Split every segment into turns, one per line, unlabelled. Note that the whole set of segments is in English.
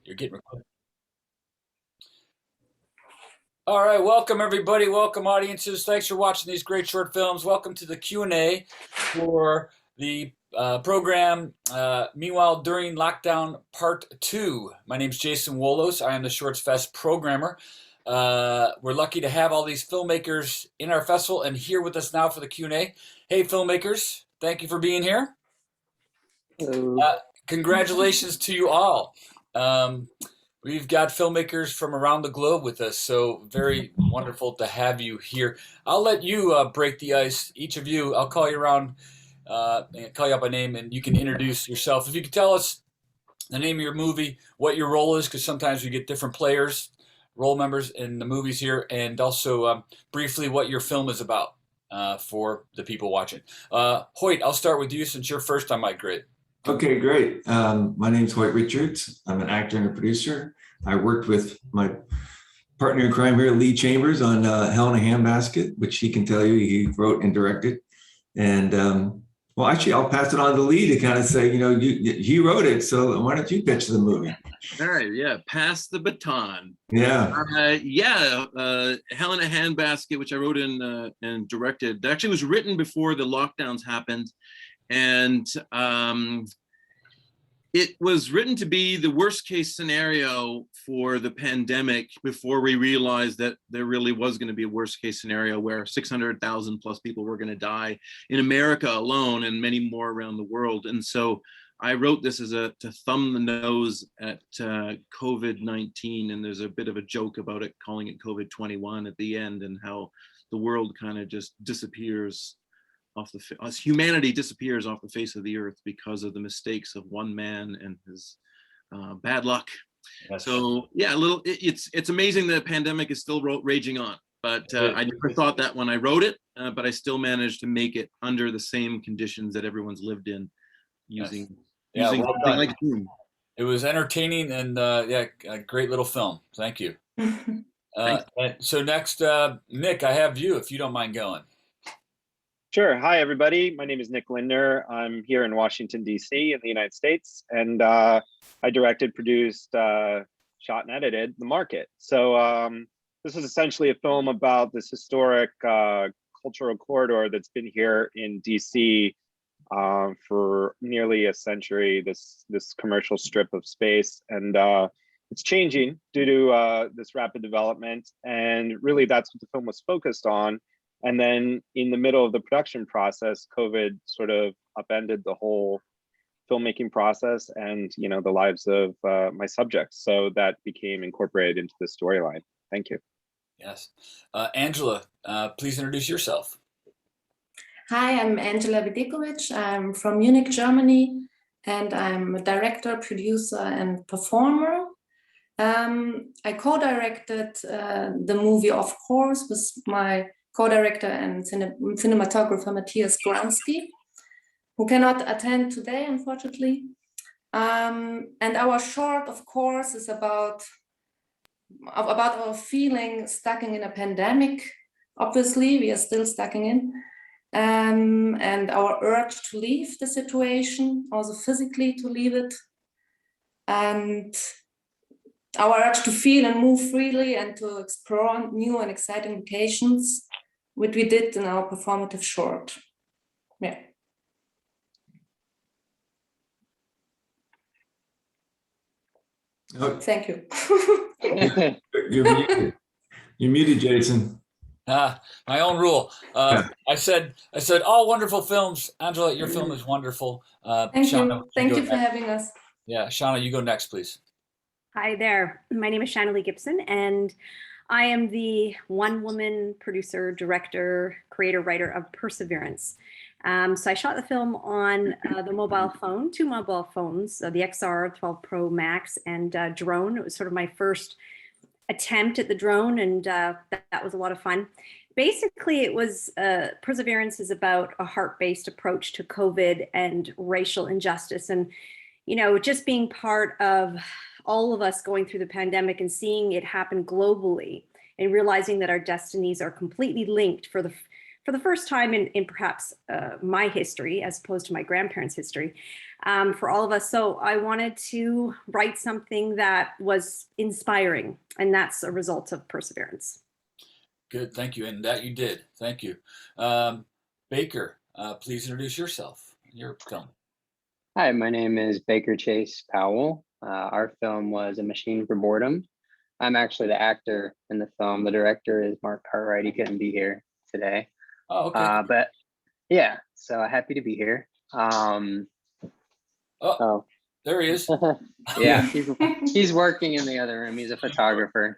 You're getting recorded. All right, welcome everybody. Welcome audiences. Thanks for watching these great short films. Welcome to the Q&A for the program. Meanwhile, during lockdown part 2. My name's Jason Wolos. I am the Shorts Fest programmer. We're lucky to have all these filmmakers in our festival and here with us now for the Q&A. Hey, filmmakers, thank you for being here.
Hello.
Congratulations to you all. We've got filmmakers from around the globe with us, so very wonderful to have you here. I'll let you break the ice, each of you. I'll call you around, and call you out by name, and you can introduce yourself. If you could tell us the name of your movie, what your role is, because sometimes we get different players, role members in the movies here, and also briefly what your film is about for the people watching. Hoyt, I'll start with you since you're first on my grid.
Okay, great. My name's Hoyt Richards. I'm an actor and a producer. I worked with my partner in crime here, Lee Chambers, on Hell in a Handbasket, which he can tell you he wrote and directed. And well, actually, I'll pass it on to Lee to kind of say, he wrote it, so why don't you pitch the movie?
All right, yeah, pass the baton.
Yeah.
Hell in a Handbasket, which I wrote and directed, actually was written before the lockdowns happened. And it was written to be the worst case scenario for the pandemic before we realized that there really was going to be a worst case scenario where 600,000 plus people were going to die in America alone and many more around the world. And so I wrote this as to thumb the nose at COVID-19. And there's a bit of a joke about it, calling it COVID-21 at the end, and how the world kind of just disappears as humanity disappears off the face of the earth because of the mistakes of one man and his bad luck. Yes. So yeah, it's amazing that the pandemic is still raging on, but I never thought that when I wrote it, but I still managed to make it under the same conditions that everyone's lived in using something like Zoom.
It was entertaining and a great little film. Thank you. So next, Nick, I have you if you don't mind going.
Sure. Hi, everybody. My name is Nick Lindner. I'm here in Washington, D.C. in the United States. And I directed, produced, shot, and edited The Market. So this is essentially a film about this historic cultural corridor that's been here in D.C. For nearly a century, this commercial strip of space. And it's changing due to this rapid development. And really, that's what the film was focused on. And then in the middle of the production process, COVID sort of upended the whole filmmaking process and, the lives of my subjects. So that became incorporated into the storyline. Thank you.
Yes. Angela, please introduce yourself.
Hi, I'm Angela Vidikovic. I'm from Munich, Germany, and I'm a director, producer, and performer. I co-directed the movie, of course, with my co-director and cinematographer Matthias Granski, who cannot attend today, unfortunately. And our short, of course, is about our feeling stuck in a pandemic. Obviously, we are still stuck in, and our urge to leave the situation, also physically to leave it, and our urge to feel and move freely and to explore new and exciting locations, which we did in our performative short. Yeah. Thank you.
You're muted, Jason.
My own rule. I said all wonderful films. Angela, your film is wonderful.
Thank you. Thank you for having us.
Yeah, Shauna, you go next, please.
Hi there. My name is Shanna Lee Gibson, and I am the one-woman producer, director, creator, writer of Perseverance. So I shot the film on the mobile phone, 2 mobile phones, the XR 12 Pro Max and drone. It was sort of my first attempt at the drone, and that was a lot of fun. Basically, it was Perseverance is about a heart-based approach to COVID and racial injustice, and just being part of all of us going through the pandemic and seeing it happen globally and realizing that our destinies are completely linked for for the first time in perhaps my history, as opposed to my grandparents' history, for all of us. So I wanted to write something that was inspiring, and that's a result of perseverance.
Good, thank you, and that you did. Thank you, Baker. Please introduce yourself. Your film.
Hi, my name is Baker Chase Powell. Our film was A Machine for Boredom. I'm actually the actor in the film. The director is Mark Cartwright. He couldn't be here today.
Oh, okay.
But yeah, so happy to be here.
Oh, there he is.
Yeah, he's working in the other room. He's a photographer.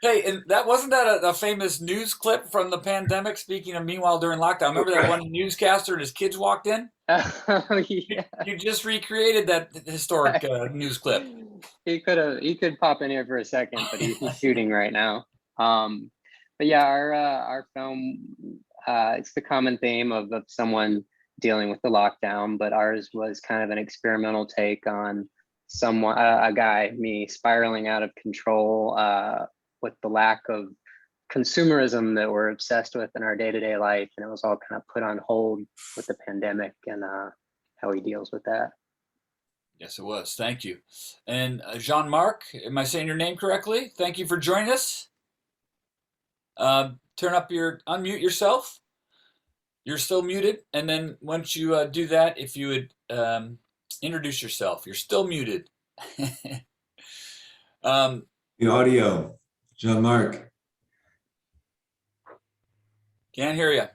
Hey, and that wasn't that a famous news clip from the pandemic? Speaking of meanwhile during lockdown, remember that one newscaster and his kids walked in?
Oh, yeah.
You just recreated that historic news clip.
He could pop in here for a second, but he's shooting right now. But yeah, our film, it's the common theme of someone dealing with the lockdown, but ours was kind of an experimental take on someone, a guy, me, spiraling out of control with the lack of consumerism that we're obsessed with in our day-to-day life, and it was all kind of put on hold with the pandemic and how he deals with that.
Yes, it was. Thank you. And Jean-Marc, am I saying your name correctly? Thank you for joining us. Unmute yourself. You're still muted. And then once you do that, if you would introduce yourself. You're still muted.
The audio, Jean-Marc.
Can't hear you.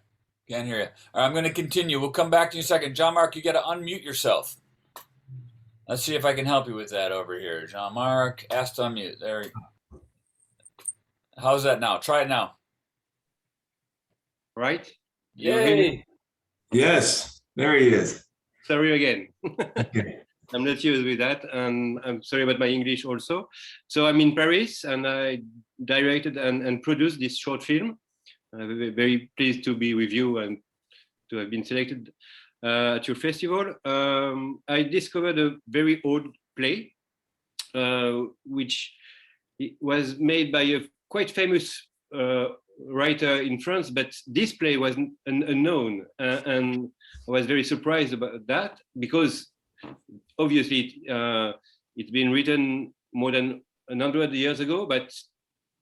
Can't hear you. All right, I'm going to continue. We'll come back to you in a second. Jean-Marc, you got to unmute yourself. Let's see if I can help you with that over here. Jean-Marc, ask to unmute. There you go. How's that now? Try it now.
Right?
Yay!
Yes, there he is.
Sorry again.
Okay.
I'm not used with that, and I'm sorry about my English also. So I'm in Paris, and I directed and produced this short film. I'm very pleased to be with you and to have been selected at your festival. I discovered a very old play, which was made by a quite famous writer in France, but this play was unknown, and I was very surprised about that, because obviously it's been written more than 100 years ago, but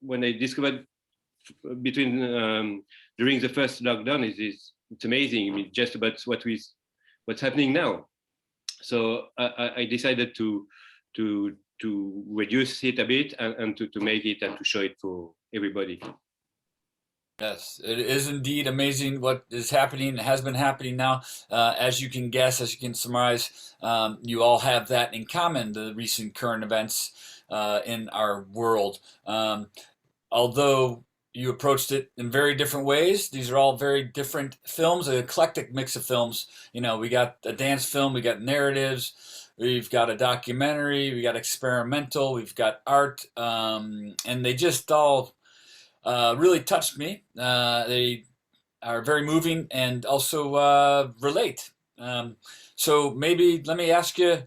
when I discovered during the first lockdown, it's amazing. I mean, just about what's happening now. So I decided to reduce it a bit and to make it and to show it for everybody.
Yes, it is indeed amazing what is happening, has been happening now. As you can guess, as you can summarize, you all have that in common, the recent current events in our world. Although you approached it in very different ways, these are all very different films, an eclectic mix of films. You know, we got a dance film, we got narratives, we've got a documentary, we got experimental, we've got art, and they just all really touched me. They are very moving and also relate. So maybe let me ask you,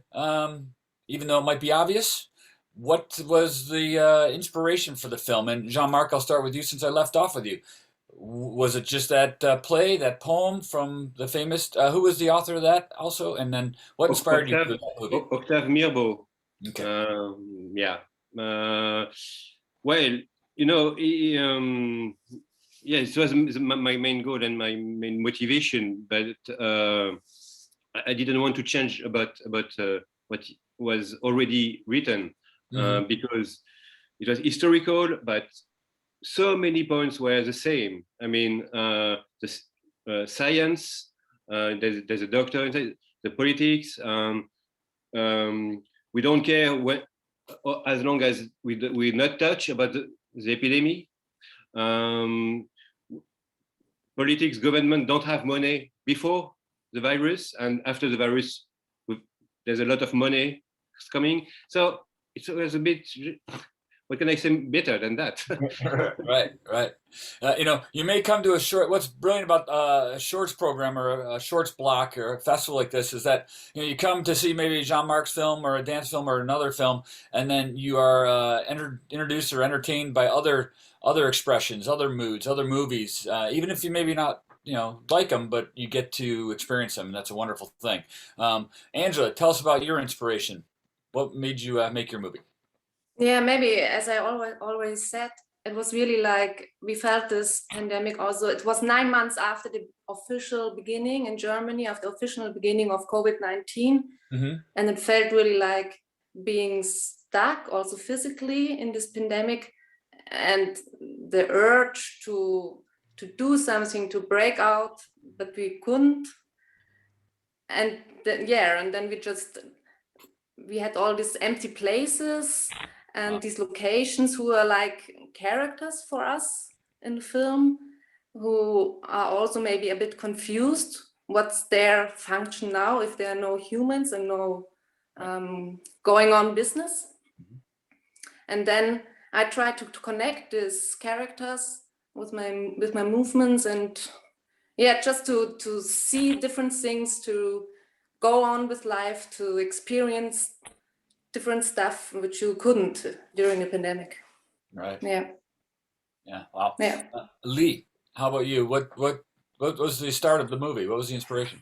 even though it might be obvious, what was the inspiration for the film? And Jean-Marc, I'll start with you since I left off with you. Was it just that play, that poem from the famous, who was the author of that also? And then what inspired you for that movie?
Octave Mirbeau.
Okay.
Yeah. Well, you know, yeah, it was my main goal and my main motivation, but I didn't want to change about what was already written, because it was historical, but so many points were the same. I mean, the science, there's a doctor, the politics. We don't care when, as long as we not touch about the epidemic. Politics, government don't have money before the virus, and after the virus, there's a lot of money coming. So it was a bit, what can I say better than that?
Right, right. You know, you may come to a short. What's brilliant about a shorts program or a shorts block or a festival like this is that you know you come to see maybe Jean-Marc's film or a dance film or another film, and then you are introduced or entertained by other expressions, other moods, other movies. Even if you maybe not like them, but you get to experience them, and that's a wonderful thing. Angela, tell us about your inspiration. What made you make your movie?
Yeah, maybe as I always said, it was really like we felt this pandemic also. It was 9 months after the official beginning in Germany, of the official beginning of COVID-19.
Mm-hmm.
And it felt really like being stuck also physically in this pandemic, and the urge to do something, to break out, but we couldn't. And then we had all these empty places and these locations who are like characters for us in the film, who are also maybe a bit confused. What's their function now if there are no humans and no going on business? And then I try to connect these characters with my movements, and just to see different things, to go on with life, to experience different stuff which you couldn't during the pandemic.
Right.
Yeah.
Wow.
Yeah.
Lee, how about you? What was the start of the movie? What was the inspiration?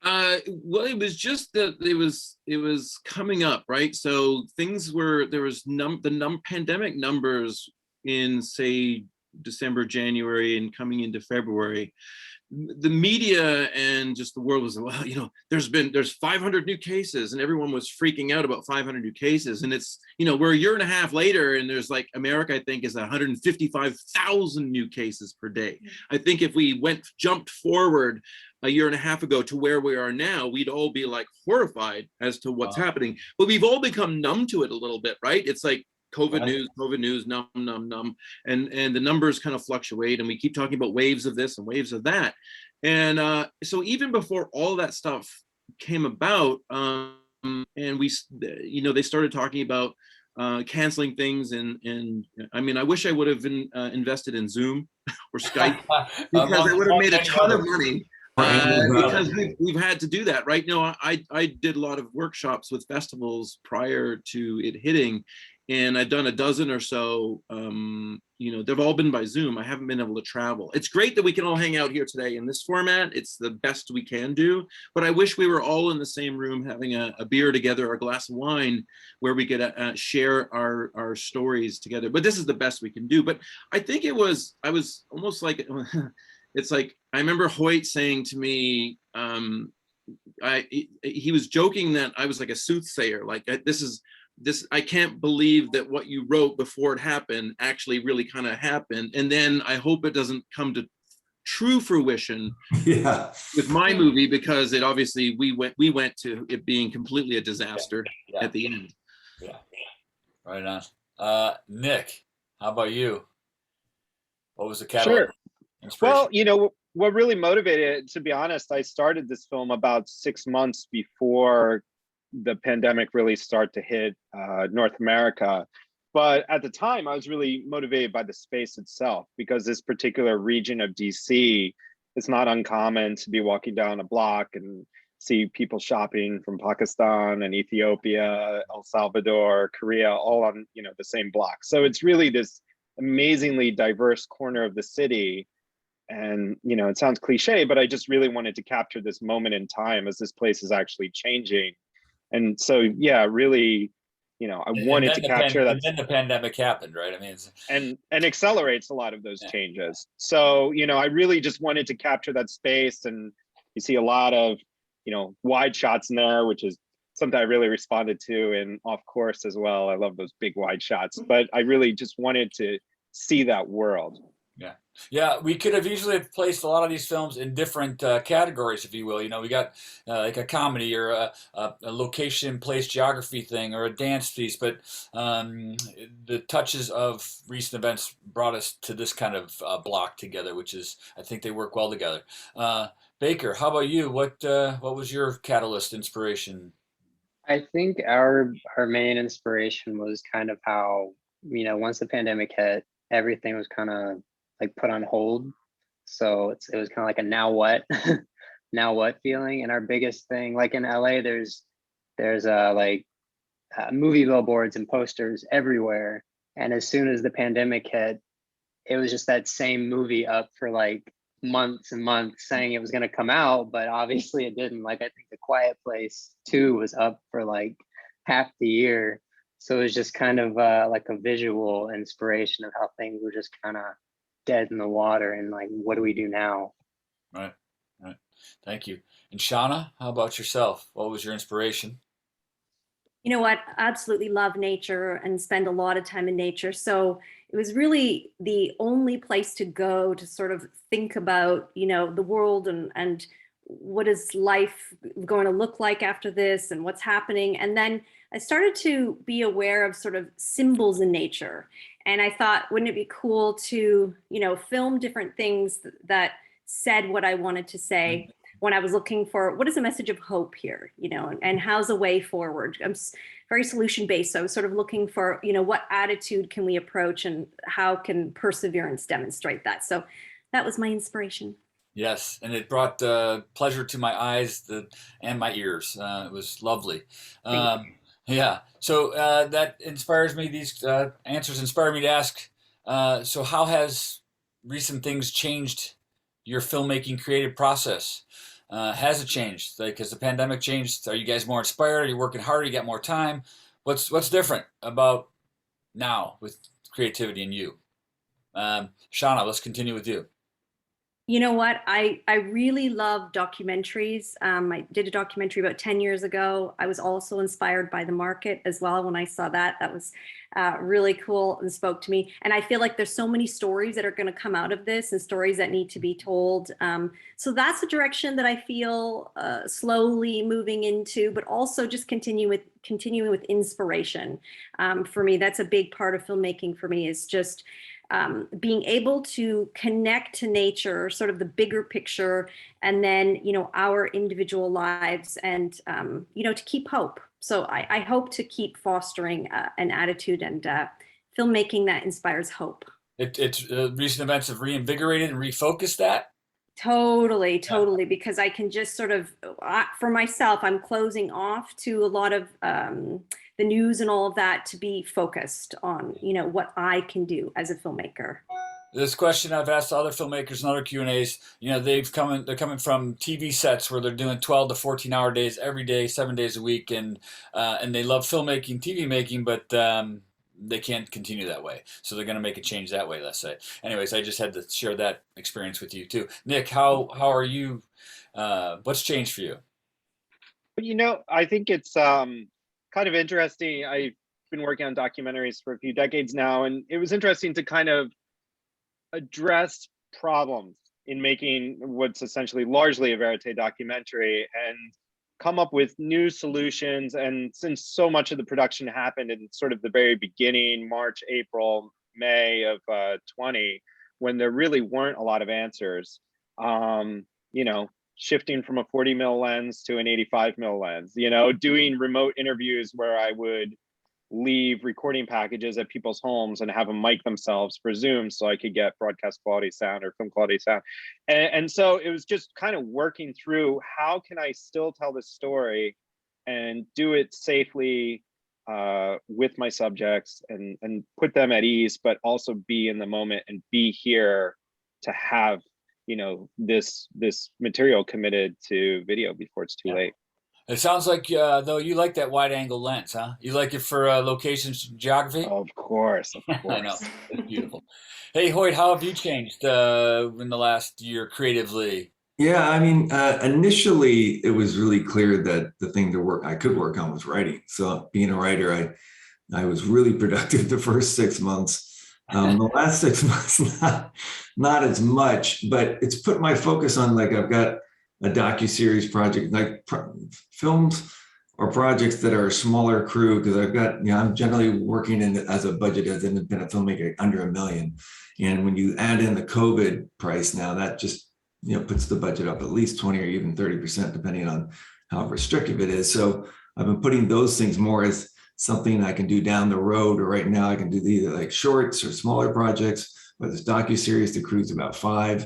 Well, it was just that it was coming up, right? So the pandemic numbers in, say, December, January, and coming into February. The media and just the world was, well, there's 500 new cases, and everyone was freaking out about 500 new cases. And it's, we're a year and a half later, and there's like America, I think, is 155,000 new cases per day. I think if we jumped forward a year and a half ago to where we are now, we'd all be like horrified as to what's happening. But we've all become numb to it a little bit, right? It's like COVID news, numb. And the numbers kind of fluctuate, and we keep talking about waves of this and waves of that. And so even before all that stuff came about, and they started talking about canceling things. And I mean, I wish I would have invested in Zoom or Skype, because I would have made a ton of money. Because we've had to do that, right? I did a lot of workshops with festivals prior to it hitting, and I've done a dozen or so. They've all been by Zoom. I haven't been able to travel. It's great that we can all hang out here today in this format. It's the best we can do, but I wish we were all in the same room having a beer together or a glass of wine where we could share our stories together. But this is the best we can do. But I think I was almost like, it's like, I remember Hoyt saying to me, he was joking that I was like a soothsayer. Like, I can't believe that what you wrote before it happened actually really kind of happened. And then I hope it doesn't come to true fruition with my movie, because it obviously, we went to it being completely a disaster at the end.
Yeah. Right on. Nick, how about you? What was the catalyst?
Sure. Well, what really motivated it, to be honest, I started this film about 6 months before the pandemic really started to hit North America. But at the time, I was really motivated by the space itself, because this particular region of DC, it's not uncommon to be walking down a block and see people shopping from Pakistan and Ethiopia, El Salvador, Korea, all on the same block. So it's really this amazingly diverse corner of the city. And it sounds cliche, but I just really wanted to capture this moment in time as this place is actually changing. And so, really, I wanted to capture that.
And then the pandemic happened, right? I mean,
and accelerates a lot of those changes. So, I really just wanted to capture that space. And you see a lot of, wide shots in there, which is something I really responded to in Off Course as well. I love those big wide shots, but I really just wanted to see that world.
Yeah, we could have easily placed a lot of these films in different categories, if you will. We got like a comedy or a location, place, geography thing, or a dance piece. But the touches of recent events brought us to this kind of block together, which is, I think they work well together. Baker, how about you? What was your catalyst inspiration?
I think our main inspiration was kind of how once the pandemic hit, everything was kind of like put on hold. So it was kind of like a now what, now what feeling. And our biggest thing, like in LA, there's movie billboards and posters everywhere. And as soon as the pandemic hit, it was just that same movie up for like months and months saying it was going to come out, but obviously it didn't. Like, I think The Quiet Place 2 was up for like half the year. So it was just kind of like a visual inspiration of how things were just kind of dead in the water, and like, what do we do now?
Right. Thank you. And Shauna, how about yourself? What was your inspiration?
You know what? I absolutely love nature and spend a lot of time in nature. So it was really the only place to go to sort of think about, the world and what is life going to look like after this and what's happening. And then I started to be aware of sort of symbols in nature. And I thought, wouldn't it be cool to, film different things that said what I wanted to say when I was looking for what is a message of hope here, and how's a way forward. I'm very solution-based. So I was sort of looking for, what attitude can we approach and how can perseverance demonstrate that? So that was my inspiration.
Yes, and it brought pleasure to my eyes and my ears. It was lovely. Yeah, so that inspires me. These answers inspire me to ask, so how has recent things changed your filmmaking creative process? Has it changed? Like, has the pandemic changed? Are you guys more inspired? Are you working harder? You got more time? What's different about now with creativity and you? Shauna, let's continue with you.
You know what? I really love documentaries. I did a documentary about 10 years ago. I was also inspired by The Market as well. When I saw that was really cool and spoke to me. And I feel like there's so many stories that are going to come out of this and stories that need to be told. So that's the direction that I feel slowly moving into, but also just continuing with inspiration. For me, that's a big part of filmmaking for me, is just being able to connect to nature, sort of the bigger picture, and then, our individual lives, and, to keep hope. So I hope to keep fostering an attitude and filmmaking that inspires hope.
It's recent events have reinvigorated and refocused that.
Totally, because I can just sort of, for myself, I'm closing off to a lot of the news and all of that to be focused on, what I can do as a filmmaker.
This question I've asked other filmmakers and other Q&As, they're coming from TV sets where they're doing 12 to 14-hour days every day, 7 days a week, and they love filmmaking, TV making, but they can't continue that way. So they're going to make a change that way, let's say. Anyways, I just had to share that experience with you too. Nick, how are you? What's changed for you?
I think it's kind of interesting. I've been working on documentaries for a few decades now, and it was interesting to kind of address problems in making what's essentially largely a verite documentary and come up with new solutions. And since so much of the production happened in sort of the very beginning, March, April, May of 20, when there really weren't a lot of answers, shifting from a 40 mil lens to an 85 mil lens, doing remote interviews where I would leave recording packages at people's homes and have them mic themselves for Zoom so I could get broadcast quality sound or film quality sound. And so it was just kind of working through, how can I still tell this story and do it safely with my subjects and put them at ease, but also be in the moment and be here to have, this material committed to video before it's too late.
It sounds like, though, you like that wide angle lens, huh? You like it for locations, geography?
Of course.
I know, it's beautiful. Hey, Hoyt, how have you changed in the last year creatively?
Yeah, I mean, initially it was really clear that the thing I could work on was writing. So being a writer, I was really productive the first 6 months. The last 6 months, not as much, but it's put my focus on, like, I've got a docuseries project, like films or projects that are a smaller crew, because I've got, I'm generally working as a budget as an independent filmmaker under $1 million. And when you add in the COVID price now, that just, puts the budget up at least 20 or even 30%, depending on how restrictive it is. So I've been putting those things more as something I can do down the road, or right now I can do either like shorts or smaller projects, whether it's docuseries. The crew's about 5,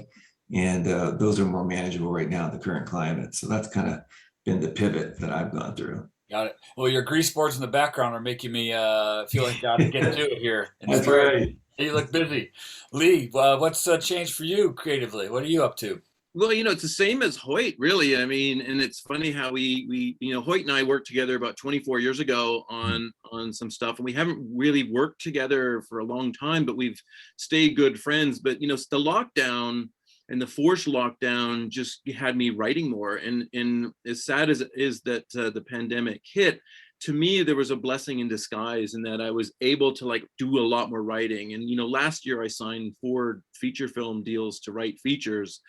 and those are more manageable right now in the current climate. So that's kind of been the pivot that I've gone through.
Got it. Well, your grease boards in the background are making me feel like I got to get to it here.
That's right.
You look busy. Lee, what's changed for you creatively? What are you up to?
Well, it's the same as Hoyt, really. I mean, and it's funny how we Hoyt and I worked together about 24 years ago on some stuff, and we haven't really worked together for a long time, but we've stayed good friends. But the lockdown and the forced lockdown just had me writing more. And as sad as it is that the pandemic hit, to me, there was a blessing in disguise in that I was able to do a lot more writing. And last year I signed 4 feature film deals to write features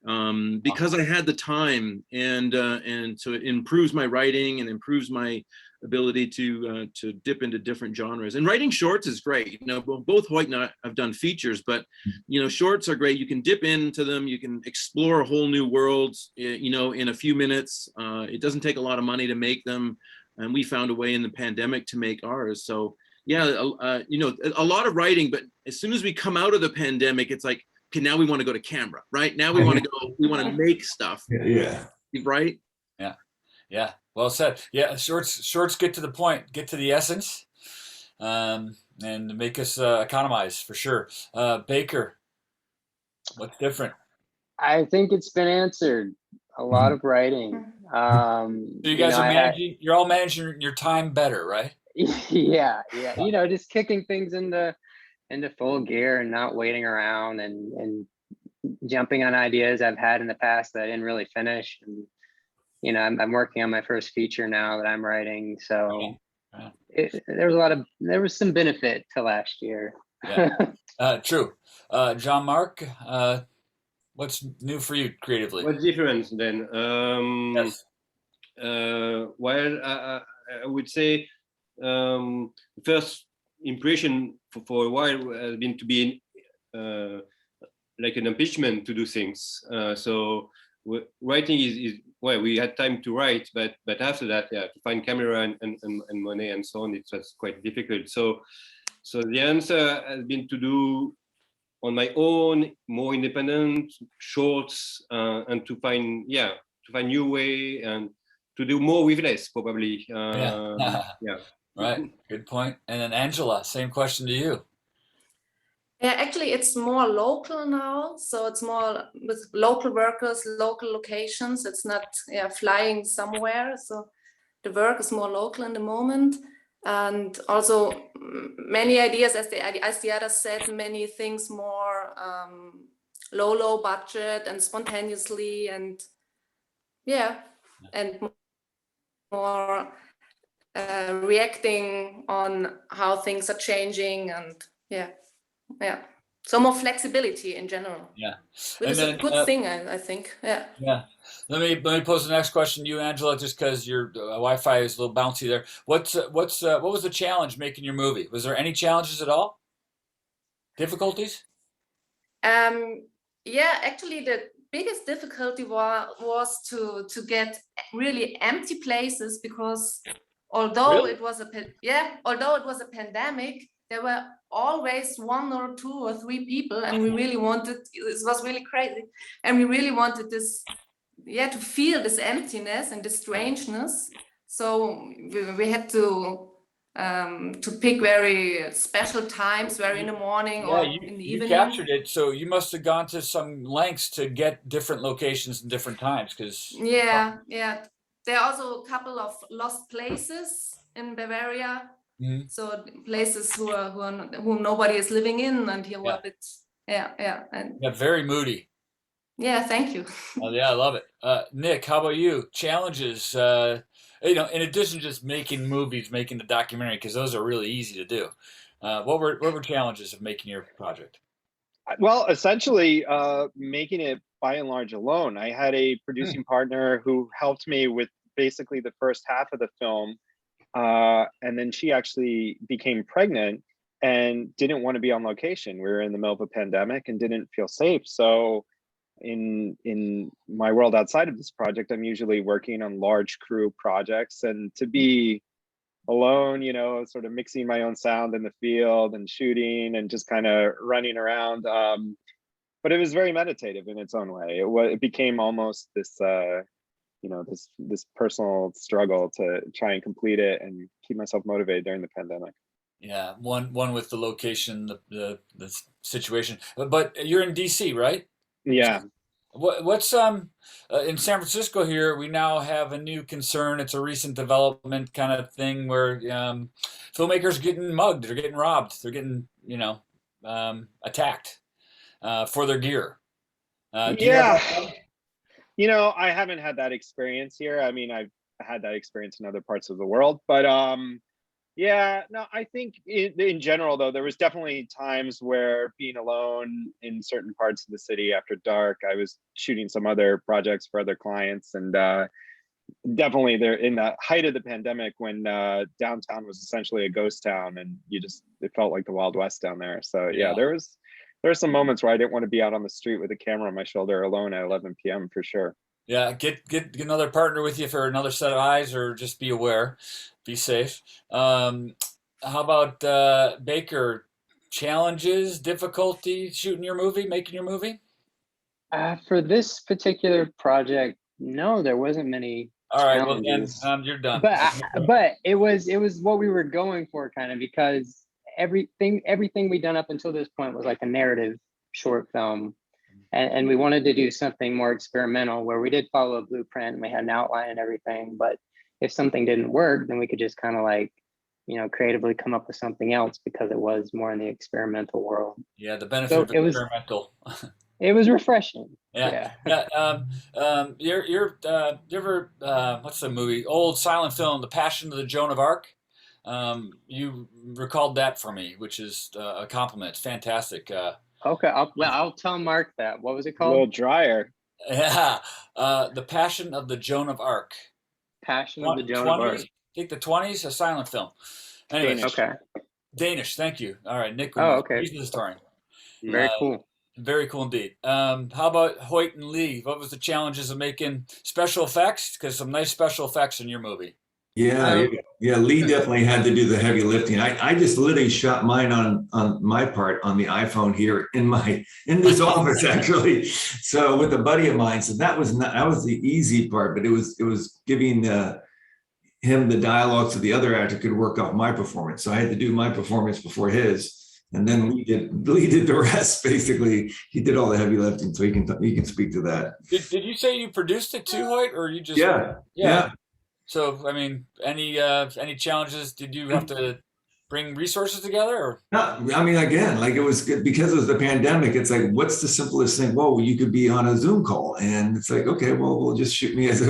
because I had the time, and so it improves my writing and improves my ability to dip into different genres. And writing shorts is great. Both Hoyt and I have done features, but shorts are great. You can dip into them. You can explore a whole new world, in a few minutes. It doesn't take a lot of money to make them, and we found a way in the pandemic to make ours. So yeah, a lot of writing. But as soon as we come out of the pandemic, it's like, okay, now we want to go to camera, right? Now we want to go. We want to make stuff.
Yeah.
Right.
Yeah. Well said. Yeah. Shorts get to the point, get to the essence, and make us economize for sure. Baker, what's different?
I think it's been answered. A lot of writing.
So you guys are managing. You're all managing your time better, right?
Yeah. Just kicking things into full gear and not waiting around and jumping on ideas I've had in the past that I didn't really finish. And I'm working on my first feature now that I'm writing. So there was some benefit to last year.
Yeah. True. John Mark, what's new for you creatively?
What's different then?
Yes.
Well, I would say first impression for a while has been to be like an impingement to do things. So writing is well, we had time to write, but after that, to find camera and money and so on, it was quite difficult. So the answer has been to do on my own, more independent shorts, and to find new way and to do more with less, probably. Yeah.
Right. Good point. And then Angela, same question to you.
Yeah, actually, it's more local now. So it's more with local workers, local locations. It's not flying somewhere. So the work is more local in the moment. And also many ideas, as the others said, many things more low budget and spontaneously, and and more reacting on how things are changing, and so more flexibility in general.
Yeah,
which is a good thing, I think. Yeah.
Let me pose the next question to you, Angela, just because your Wi-Fi is a little bouncy there. What was the challenge making your movie? Was there any challenges at all? Difficulties?
Actually, the biggest difficulty was to get really empty places, because although it was a pandemic, there were always 1 or 2 or 3 people, and we really wanted, this was really crazy, and we really wanted this, to feel this emptiness and this strangeness. So we had to pick very special times, very in the morning or in the evening.
You captured it, so you must have gone to some lengths to get different locations and different times, because
there are also a couple of lost places in Bavaria. Mm-hmm. So places whom nobody is living in, and here were a bit and
very moody.
Yeah, thank you.
I love it. Nick, how about you? Challenges, in addition to just making movies, making the documentary, because those are really easy to do. What were challenges of making your project?
Well, essentially making it by and large alone. I had a producing partner who helped me with basically the first half of the film. And then she actually became pregnant and didn't want to be on location. We were in the middle of a pandemic and didn't feel safe. So in my world outside of this project, I'm usually working on large crew projects, and to be alone, sort of mixing my own sound in the field and shooting and just kind of running around. But it was very meditative in its own way. It became almost this, this personal struggle to try and complete it and keep myself motivated during the pandemic.
Yeah, one with the location, the situation. But you're in DC, right?
Yeah.
What's in San Francisco here? We now have a new concern. It's a recent development kind of thing where filmmakers are getting mugged, they're getting robbed, they're getting attacked for their gear.
Yeah. I haven't had that experience here. I mean, I've had that experience in other parts of the world, but yeah, no, I think in general, though, there was definitely times where being alone in certain parts of the city after dark, I was shooting some other projects for other clients, and definitely there in the height of the pandemic when downtown was essentially a ghost town, and it felt like the Wild West down there. So yeah, there were some moments where I didn't want to be out on the street with a camera on my shoulder alone at 11 p.m. for sure.
Yeah, get another partner with you for another set of eyes, or just be aware, be safe. How about Baker? Challenges, difficulty shooting making your movie?
For this particular project, no, there wasn't many.
All right, well then you're done.
But it was what we were going for, kind of, because everything we'd done up until this point was like a narrative short film. And we wanted to do something more experimental where we did follow a blueprint and we had an outline and everything. But if something didn't work, then we could just kind of creatively come up with something else, because it was more in the experimental world.
Yeah, the benefit of experimental.
It was refreshing.
Yeah. You ever what's the movie? Old silent film, The Passion of the Joan of Arc. You recalled that for me, which is a compliment. It's fantastic.
Okay, I'll tell Mark that. What was it called?
A little drier.
Yeah, The Passion of the Joan of Arc.
Passion of the Joan of Arc.
I think the 20s, a silent film. Anyway,
Danish. Okay.
Danish. Thank you. All right, Nick.
Oh, okay.
He's the historian.
Very cool.
Very cool indeed. How about Hoyt and Lee? What was the challenges of making special effects? Because some nice special effects in your movie.
Yeah, Lee definitely had to do the heavy lifting. I just literally shot mine on my part on the iPhone here in this office, actually. So with a buddy of mine, so that was the easy part, but it was giving him the dialogue so the other actor could work off my performance. So I had to do my performance before his, and then Lee did the rest. Basically, he did all the heavy lifting, so he can speak to that.
Did you say you produced it too, Hoyt, or you just?
Yeah.
So, I mean, any challenges? Did you have to bring resources together? Or?
No, I mean, again, like it was good because it was the pandemic. It's like, what's the simplest thing? Well, you could be on a Zoom call, and it's like, okay, well, we'll just shoot me as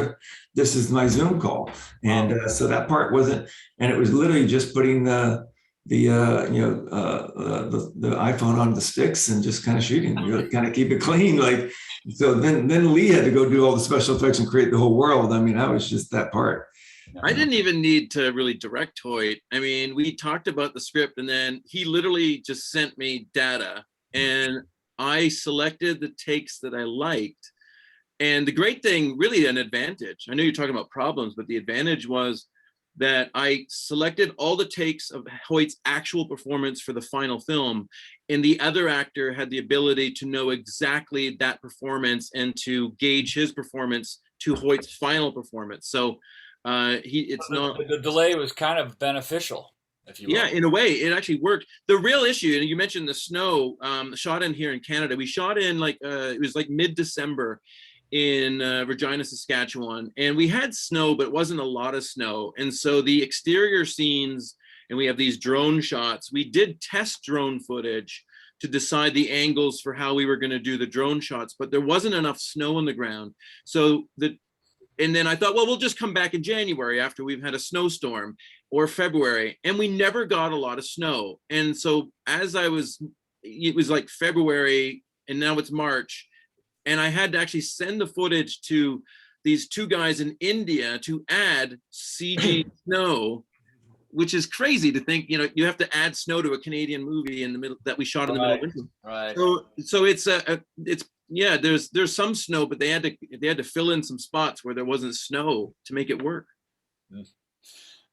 this is my Zoom call, and so that part wasn't, and it was literally just putting the iPhone on the sticks and just kind of shooting, kind of keep it clean, like. So then Lee had to go do all the special effects and create the whole world. I mean, I was just that part.
I didn't even need to really direct Hoyt. I mean, we talked about the script, and then he literally just sent me data, and I selected the takes that I liked. And the great thing, really an advantage, I know you're talking about problems, but the advantage was that I selected all the takes of Hoyt's actual performance for the final film, and the other actor had the ability to know exactly that performance and to gauge his performance to Hoyt's final performance. So the
delay was kind of beneficial, if you will.
Yeah, in a way, it actually worked. The real issue, and you mentioned the snow, shot in here in Canada. We shot in it was like mid-December in Regina, Saskatchewan, and we had snow, but it wasn't a lot of snow. And so the exterior scenes, and we have these drone shots. We did test drone footage to decide the angles for how we were going to do the drone shots, but there wasn't enough snow on the ground. And then I thought, well, we'll just come back in January after we've had a snowstorm, or February, and we never got a lot of snow. And so it was like February, and now it's March, and I had to actually send the footage to these two guys in India to add CG snow, which is crazy to think, you have to add snow to a Canadian movie in the middle that we shot in the middle of winter.
Right.
So there's some snow, but they had to fill in some spots where there wasn't snow to make it work.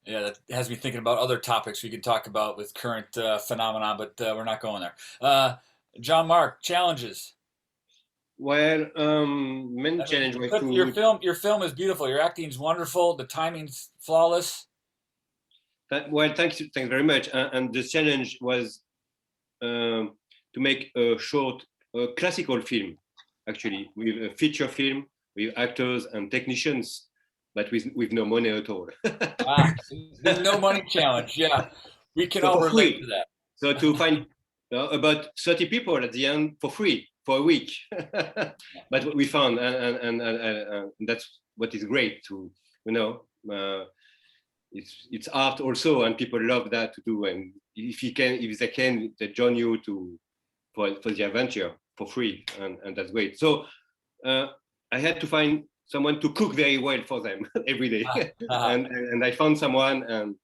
Yeah, that has me thinking about other topics we could talk about with current phenomena, but we're not going there. Jean-Marc, challenges.
Well, main
I
challenge
mean,
was
look,
to
your film is beautiful. Your acting's wonderful. The timing's flawless.
well, thanks very much. And the challenge was to make a short classical film, actually, with a feature film with actors and technicians, but with no money at all.
The no money challenge. Yeah, we can
So
all
for
relate
free.
to that.
So to find about 30 people at the end for free for a week, but we found, and that's what is great to, you know, it's art also, and people love that to do. And if they can, they join you for the adventure for free, and that's great. So I had to find someone to cook very well for them every day, and I found someone, and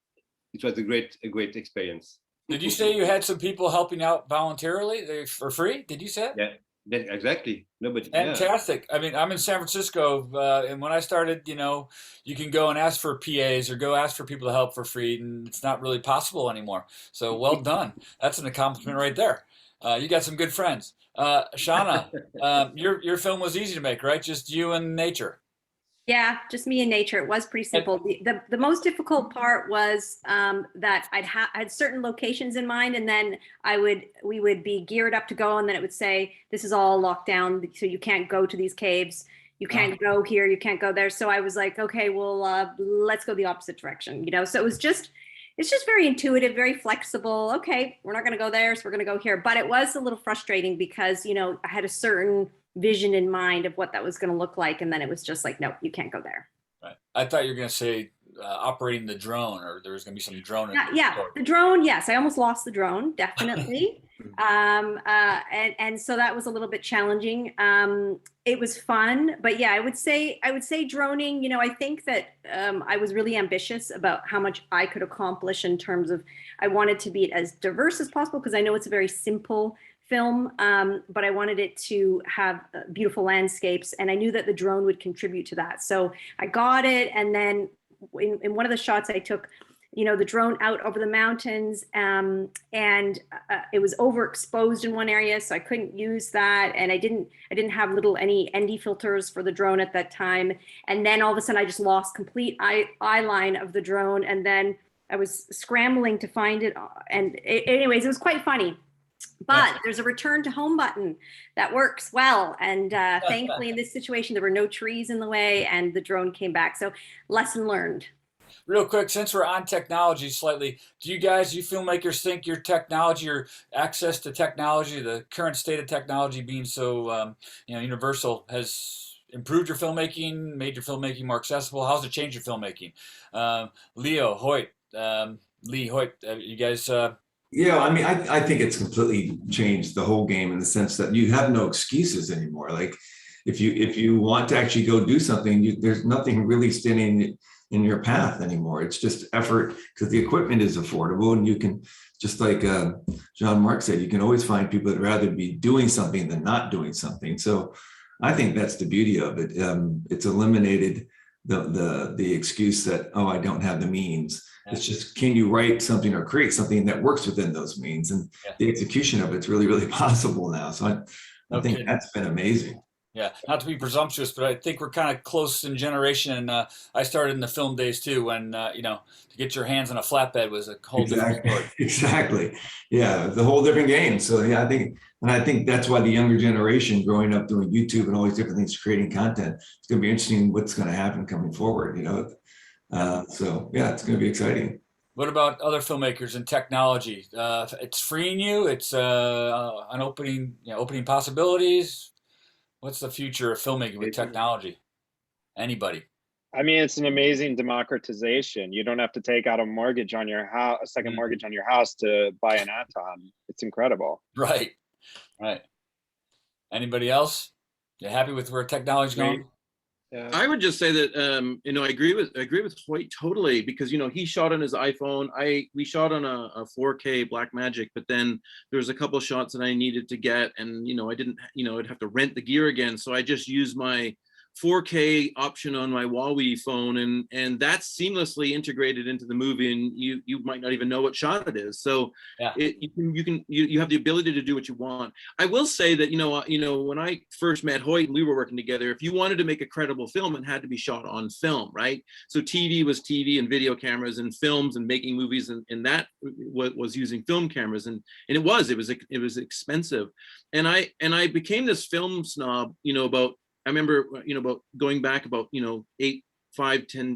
it was a great experience.
Did you say you had some people helping out voluntarily for free? Did you say?
Yeah, exactly. Nobody.
Fantastic. I mean, I'm in San Francisco, and when I started, you can go and ask for PAs or go ask for people to help for free, and it's not really possible anymore. So well done. That's an accomplishment right there. You got some good friends. Shauna, your film was easy to make, right? Just you and nature.
Yeah, just me and nature. It was pretty simple. The most difficult part was that I had certain locations in mind, and then we would be geared up to go, and then it would say, this is all locked down, so you can't go to these caves, you can't go here, you can't go there. So I was like, okay, well, let's go the opposite direction, So it's just very intuitive, very flexible. Okay, we're not going to go there, so we're going to go here. But it was a little frustrating because, I had a certain vision in mind of what that was going to look like, and then it was just like, no, you can't go there.
Right. I thought you were going to say operating the drone, or there was going to be some drone.
Yeah, the drone. Yes, I almost lost the drone, definitely. And so that was a little bit challenging. It was fun, but yeah, I would say droning. I think that I was really ambitious about how much I could accomplish in terms of, I wanted to be as diverse as possible, because I know it's a very simple film, but I wanted it to have beautiful landscapes, and I knew that the drone would contribute to that. So I got it, and then in one of the shots I took, the drone out over the mountains, and it was overexposed in one area, so I couldn't use that, and I didn't have any ND filters for the drone at that time. And then all of a sudden I just lost complete eye line of the drone, and then I was scrambling to find it, and anyways, it was quite funny. But there's a return to home button that works well. And thankfully in this situation, there were no trees in the way, and the drone came back. So lesson learned.
Real quick, since we're on technology slightly, do you filmmakers think your technology, your access to technology, the current state of technology being so universal, has improved your filmmaking, made your filmmaking more accessible? How's it changed your filmmaking? Lee Hoyt, you guys...
Yeah, I mean, I think it's completely changed the whole game in the sense that you have no excuses anymore. Like, if you want to actually go do something, there's nothing really standing in your path anymore. It's just effort, because the equipment is affordable, and you can, just like Jean-Marc said, you can always find people that rather be doing something than not doing something. So I think that's the beauty of it. It's eliminated the excuse that, oh, I don't have the means. It's just, can you write something or create something that works within those means? And the execution of it's really, really possible now. So I think that's been amazing.
Yeah, not to be presumptuous, but I think we're kind of close in generation. And I started in the film days too, when to get your hands on a flatbed was a whole different story.
Exactly. Yeah, the whole different game. So yeah, I think that's why the younger generation growing up doing YouTube and all these different things, creating content, it's going to be interesting what's going to happen coming forward. So yeah, it's going to be exciting.
What about other filmmakers and technology? It's freeing you. It's an opening possibilities. What's the future of filmmaking with technology? Anybody?
I mean, it's an amazing democratization. You don't have to take out a mortgage on your house, a second mortgage on your house to buy an Atom. It's incredible.
Right. Anybody else? You happy with where technology's going?
I would just say that I agree with Hoyt totally, because he shot on his iPhone. We shot on a 4K Blackmagic, but then there was a couple shots that I needed to get, and I didn't I'd have to rent the gear again, so I just used my 4K option on my Huawei phone, and that's seamlessly integrated into the movie, and you might not even know what shot it is. So
Yeah.
you have the ability to do what you want. I will say that when I first met Hoyt and we were working together, if you wanted to make a credible film, it had to be shot on film, right? So TV was TV and video cameras, and films and making movies, and that was using film cameras, and it was expensive, and I became this film snob, I remember, about going back about, 8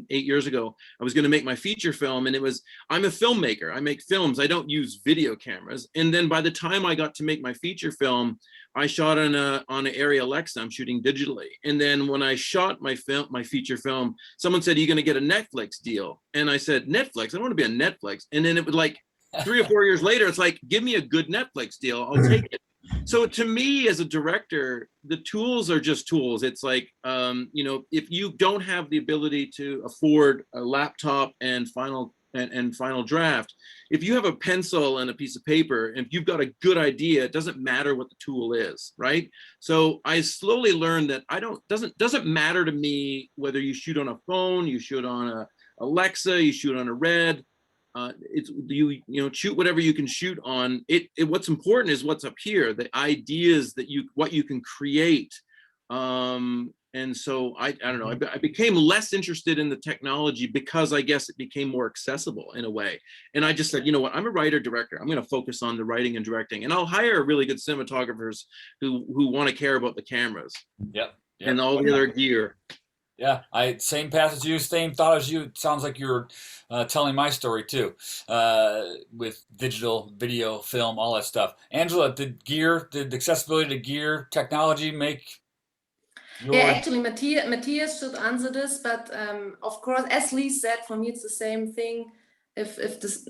years ago, I was going to make my feature film, and I'm a filmmaker. I make films. I don't use video cameras. And then by the time I got to make my feature film, I shot on an Arri Alexa. I'm shooting digitally. And then when I shot my feature film, someone said, "Are you going to get a Netflix deal?" And I said, "Netflix? I don't want to be on Netflix." And then it was like 3 or 4 years later, it's like, give me a good Netflix deal. I'll take it. So to me, as a director, the tools are just tools. It's like, if you don't have the ability to afford a laptop and final draft, if you have a pencil and a piece of paper, and if you've got a good idea, it doesn't matter what the tool is, right? So I slowly learned that doesn't matter to me whether you shoot on a phone, you shoot on a Alexa, you shoot on a Red. It's shoot whatever you can shoot on it. What's important is what's up here, the ideas what you can create. And so I don't know, I became less interested in the technology because I guess it became more accessible in a way. And I just said, you know what, I'm a writer director. I'm going to focus on the writing and directing, and I'll hire really good cinematographers who want to care about the cammers.
Yep.
And all the other gear.
Yeah, same path as you, same thought as you. It sounds like you're telling my story too, with digital, video, film, all that stuff. Angela, did accessibility to gear technology make your...
Yeah, actually, Matthias should answer this, but of course, as Lee said, for me it's the same thing. If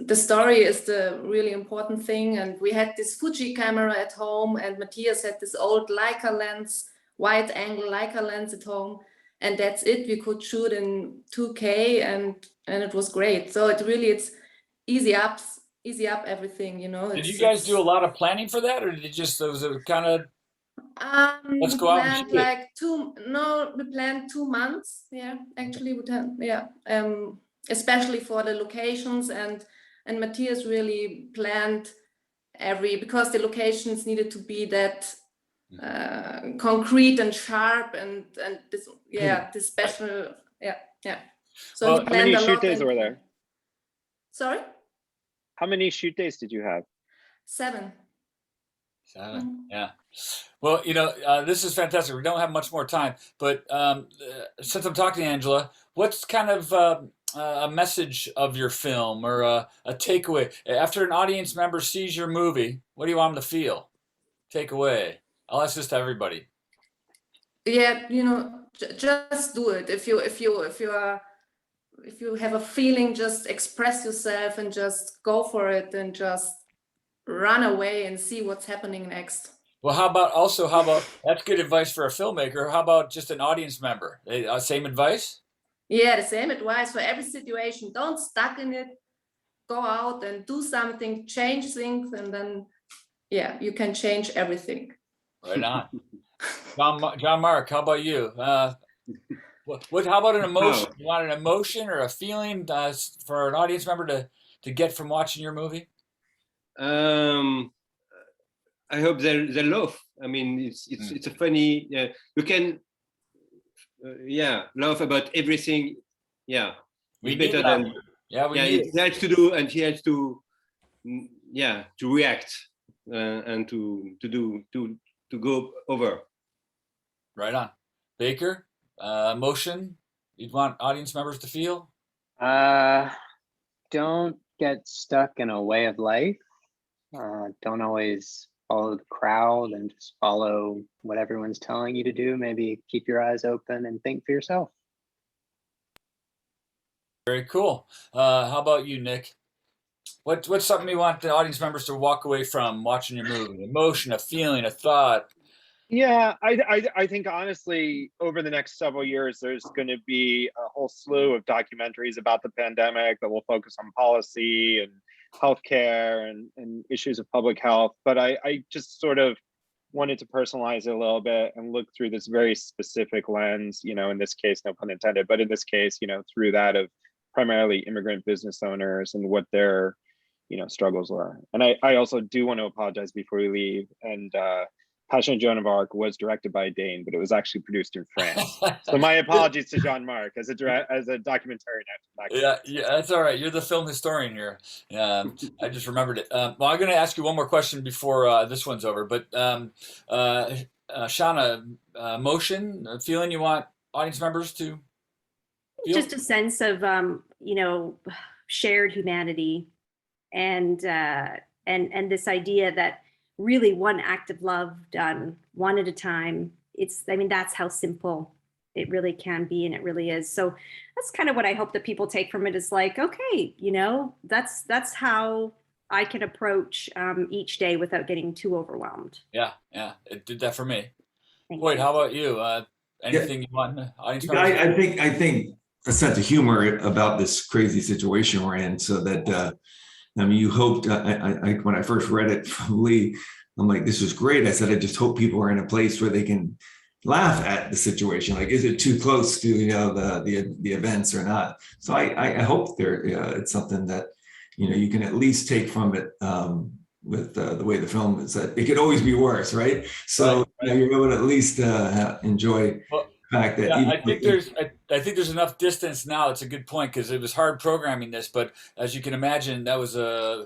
the story is the really important thing, and we had this Fuji camera at home, and Matthias had this old Leica lens, wide angle Leica lens at home. And that's it. We could shoot in 2K, and it was great. So it's easy up everything,
Did you guys do a lot of planning for that, or did it just was it kind of let's go out and shoot it?
We planned 2 months. Yeah, actually especially for the locations, and Matthias really planned because the locations needed to be that concrete and sharp, and this this special so
how many shoot days were there?
Sorry,
how many shoot days did you have?
7.
Yeah. Well, this is fantastic. We don't have much more time, but since I'm talking to Angela, what's kind of a message of your film, or a takeaway after an audience member sees your movie? What do you want them to feel? Take away. I'll ask this to everybody.
Yeah, just do it. If you have a feeling, just express yourself and just go for it, and just run away and see what's happening next.
Well, how about that's good advice for a filmmaker. How about just an audience member? Same advice?
Yeah, the same advice for every situation. Don't stuck in it. Go out and do something, change things, and then you can change everything.
Right on. John Mark, how about you? How about an emotion? You want an emotion or a feeling for an audience member to get from watching your movie?
I hope they laugh. I mean, it's a funny. You can, laugh about everything. Yeah,
We
better
need that.
than.
We need
he has to do, and he has to. To react and to go over.
Right on. Baker, emotion you'd want audience members to feel?
Don't get stuck in a way of life. Don't always follow the crowd and just follow what everyone's telling you to do. Maybe keep your eyes open and think for yourself.
Very cool. How about you, Nick? What's something you want the audience members to walk away from watching your movie? Emotion, a feeling, a thought?
Yeah, I think honestly, over the next several years, there's going to be a whole slew of documentaries about the pandemic that will focus on policy and healthcare and issues of public health. But I just sort of wanted to personalize it a little bit and look through this very specific lens, in this case, no pun intended, but in this case, through that of primarily immigrant business owners and what their, struggles were. And I also do want to apologize before we leave. And Passion of Joan of Arc was directed by a Dane, but it was actually produced in France. So my apologies to Jean-Marc as a documentarian.
Yeah, that's all right. You're the film historian here. I just remembered it. Well, I'm going to ask you one more question before this one's over. But Shauna, motion, a feeling you want audience members to feel?
Just a sense of shared humanity, and this idea that really one act of love done one at a time. That's how simple it really can be, and it really is. So that's kind of what I hope that people take from it, is like, okay, that's how I can approach each day without getting too overwhelmed.
Yeah, it did that for me.
Thank
How about you? Anything you want audience members?
I think a sense of humor about this crazy situation we're in, so that you hoped. When I first read it from Lee, I'm like, this is great. I said, I just hope people are in a place where they can laugh at the situation. Like, is it too close to the events or not? So I hope it's something that you can at least take from it. With the way the film is, it could always be worse, right? So
right.
You're able to at least enjoy the fact that.
I think there's enough distance now. It's a good point, because it was hard programming this, but as you can imagine, that was a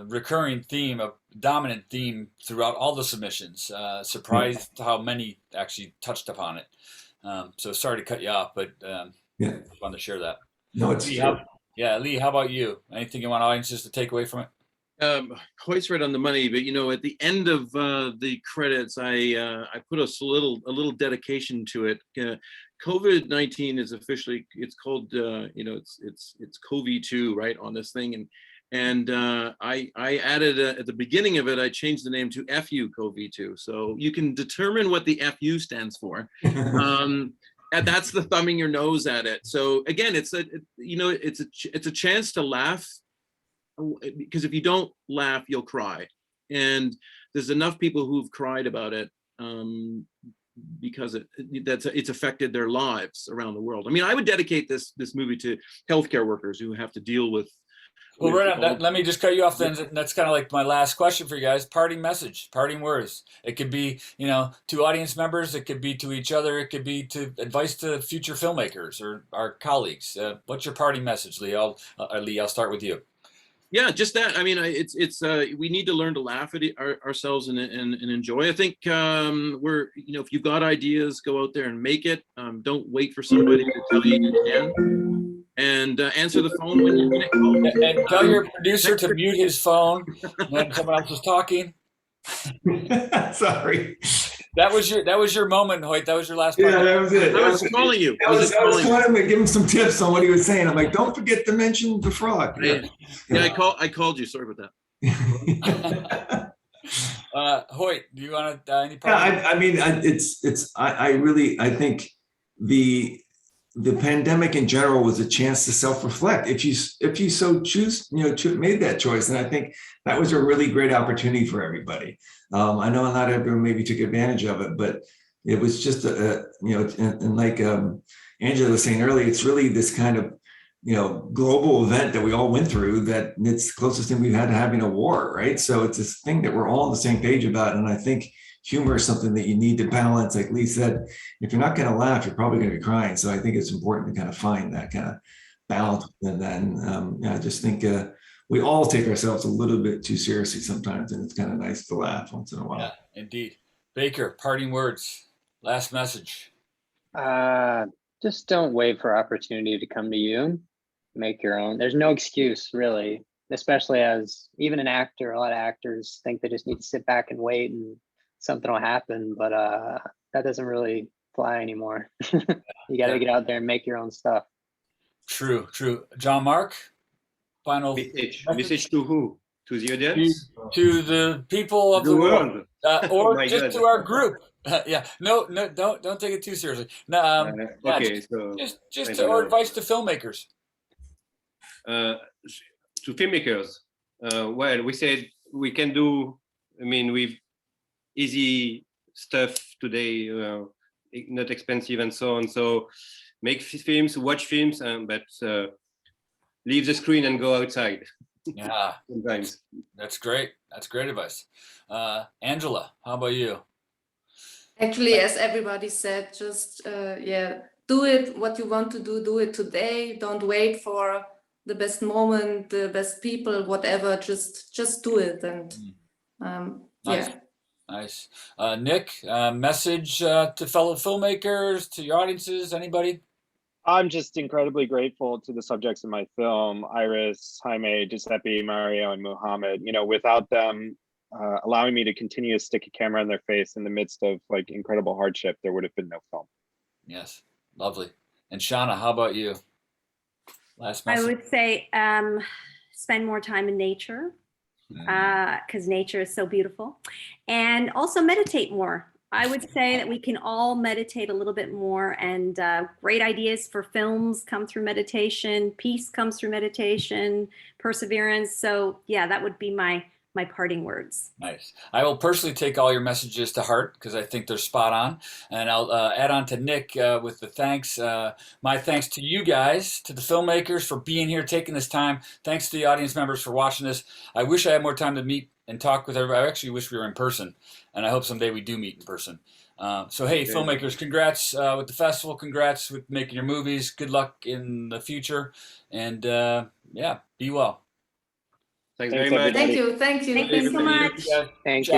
recurring theme, a dominant theme throughout all the submissions. Surprised how many actually touched upon it. So sorry to cut you off, but just wanted to share that.
No, it's
Lee, Lee, how about you? Anything you want audiences to take away from it?
Hoyt's right on the money, but at the end of the credits, I put a little dedication to it. COVID-19 is officially, it's called it's COVID-2, right, on this thing, and I added at the beginning of it, I changed the name to FU COVID-2, so you can determine what the FU stands for. And that's the thumbing your nose at it. So again, it's a chance to laugh. Because if you don't laugh, you'll cry, and there's enough people who've cried about it because it's affected their lives around the world. I would dedicate this movie to healthcare workers who have to deal with.
Well, right on. Let me just cut you off then. That's kind of like my last question for you guys. Parting message, parting words. It could be, to audience members. It could be to each other. It could be to advice to future filmmakers or our colleagues. What's your parting message, Lee? Lee, I'll start with you.
Yeah, just that. It's we need to learn to laugh at ourselves and enjoy. I think if you've got ideas, go out there and make it. Don't wait for somebody to tell you you can. And answer the phone when you get called.
And tell your producer to mute his phone when someone else is talking.
Sorry.
That was your moment, Hoyt. That was your last part.
Yeah, that was it.
I was calling you.
I was calling to give him some tips on what he was saying. I'm like, don't forget to mention the frog.
Yeah, I called you. Sorry about that.
Hoyt, do you want to any part?
I think the pandemic in general was a chance to self-reflect. If you so choose, made that choice, and I think that was a really great opportunity for everybody. I know not everyone maybe took advantage of it, but it was just and like Angela was saying earlier, it's really this kind of global event that we all went through, that it's the closest thing we've had to having a war, right? So it's this thing that we're all on the same page about, and I think humor is something that you need to balance. Like Lee said, if you're not going to laugh, you're probably going to be crying. So I think it's important to kind of find that kind of balance. And then I just think we all take ourselves a little bit too seriously sometimes, and it's kind of nice to laugh once in a while.
Yeah, indeed. Baker, parting words, last message.
Just don't wait for opportunity to come to you. Make your own. There's no excuse, really, especially as even an actor. A lot of actors think they just need to sit back and wait and something will happen, but that doesn't really fly anymore. You got to get out there and make your own stuff.
True. Jean-Marc, final
message to who? To the audience?
To the people of the world, or just to our group. No, don't take it too seriously.
Okay,
or advice to filmmakers.
To filmmakers, well, we said we can do. easy stuff today, not expensive and so on. So make films, watch films, but leave the screen and go outside.
Yeah,
Sometimes.
that's great. That's great advice. Angela, how about you?
Actually, as everybody said, just yeah, do it what you want to do it today. Don't wait for the best moment, the best people, whatever. Just do it. And
Nice.
yeah.
Nice. Nick, message to fellow filmmakers, to your audiences, anybody?
I'm just incredibly grateful to the subjects in my film, Iris, Jaime, Giuseppe, Mario, and Muhammad. You know, without them allowing me to continue to stick a camera in their face in the midst of like incredible hardship, there would have been no film.
Yes, lovely. And Shauna, how about you? Last
I
message.
would say spend more time in nature, because nature is so beautiful, and also meditate more. I would say that we can all meditate a little bit more, and great ideas for films come through meditation. Peace comes through meditation, perseverance. So yeah, that would be my parting words.
Nice. I will personally take all your messages to heart because I think they're spot on. And I'll add on to Nick with the thanks. My thanks to you guys, to the filmmakers for being here, taking this time. Thanks to the audience members for watching this. I wish I had more time to meet and talk with everybody. I actually wish we were in person, and I hope someday we do meet in person. So hey, filmmakers, congrats with the festival. Congrats with making your movies. Good luck in the future. And yeah, be well.
Thanks very much.
Thank you. Thank you.
Thank you so much.
Thank you.